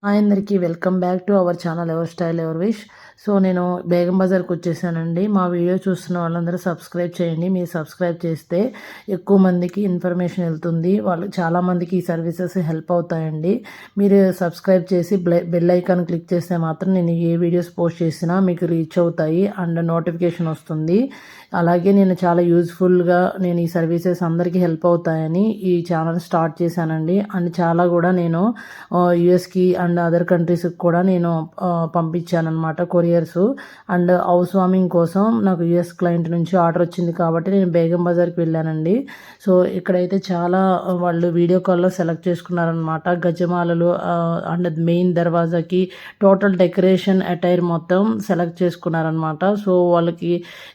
Hi అందరికీ welcome back to our channel ever style ever wish. So నేను బేగం బజార్కి వచ్చేసానండి. మా వీడియో చూస్తున్న వాళ్ళందరూ సబ్స్క్రైబ్ చేయండి. మీరు సబ్స్క్రైబ్ చేస్తే ఎక్కువ మందికి ఇన్ఫర్మేషన్ వెళ్తుంది. వాళ్ళు చాలామందికి ఈ సర్వీసెస్ హెల్ప్ అవుతాయండి. మీరు సబ్స్క్రైబ్ చేసి బెల్ ఐకాన్ క్లిక్ చేస్తే మాత్రం నేను ఏ వీడియోస్ పోస్ట్ చేసినా మీకు రీచ్ అవుతాయి అండ్ నోటిఫికేషన్ వస్తుంది. అలాగే నేను చాలా యూజ్ఫుల్గా నేను ఈ సర్వీసెస్ అందరికీ హెల్ప్ అవుతాయని ఈ ఛానల్ స్టార్ట్ చేశానండి. అండ్ చాలా కూడా నేను యుఎస్కి అండ్ అదర్ కంట్రీస్కి కూడా నేను పంపించాను అనమాట కొరియర్స్. అండ్ హౌస్ వార్మింగ్ కోసం నాకు యుఎస్ క్లయింట్ నుంచి ఆర్డర్ వచ్చింది కాబట్టి నేను బేగం బజార్కి వెళ్ళానండి. సో ఇక్కడైతే చాలా వాళ్ళు వీడియో కాల్లో సెలెక్ట్ చేసుకున్నారనమాట. గజమాలలు అండ్ మెయిన్ దర్వాజాకి టోటల్ డెకరేషన్ అటైర్ మొత్తం సెలెక్ట్ చేసుకున్నారనమాట. సో వాళ్ళకి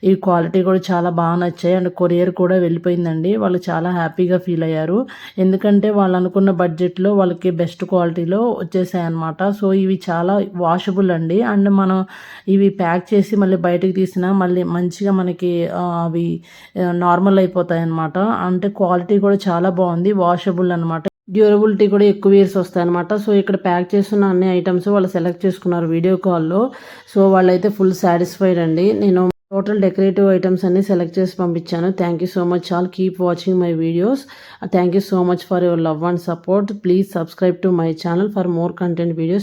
ఈ క్వాలిటీ కూడా చాలా బాగా నచ్చాయి అండ్ కొరియర్ కూడా వెళ్ళిపోయిందండి. వాళ్ళు చాలా హ్యాపీగా ఫీల్ అయ్యారు. ఎందుకంటే వాళ్ళు అనుకున్న బడ్జెట్లో వాళ్ళకి బెస్ట్ క్వాలిటీలో వచ్చేసాయి అనమాట. సో ఇవి చాలా వాషబుల్ అండి. అండ్ మనం ఇవి ప్యాక్ చేసి మళ్ళీ బయటకు తీసినా మళ్ళీ మంచిగా మనకి అవి నార్మల్ అయిపోతాయి అనమాట. అంటే క్వాలిటీ కూడా చాలా బాగుంది, వాషబుల్ అనమాట. డ్యూరబిలిటీ కూడా ఎక్కువ ఇయర్స్ వస్తాయి అనమాట. సో ఇక్కడ ప్యాక్ చేస్తున్న అన్ని ఐటమ్స్ వాళ్ళు సెలెక్ట్ చేసుకున్నారు వీడియో కాల్లో. సో వాళ్ళైతే ఫుల్ సాటిస్ఫైడ్ అండి. నేను టోటల్ డెకరేటివ్ ఐటమ్స్ అన్ని సెలెక్ట్ చేసి పంపించాను. Thank you so much all. Keep watching my videos. Thank you so much for your love and support. Please subscribe to my channel for more content videos.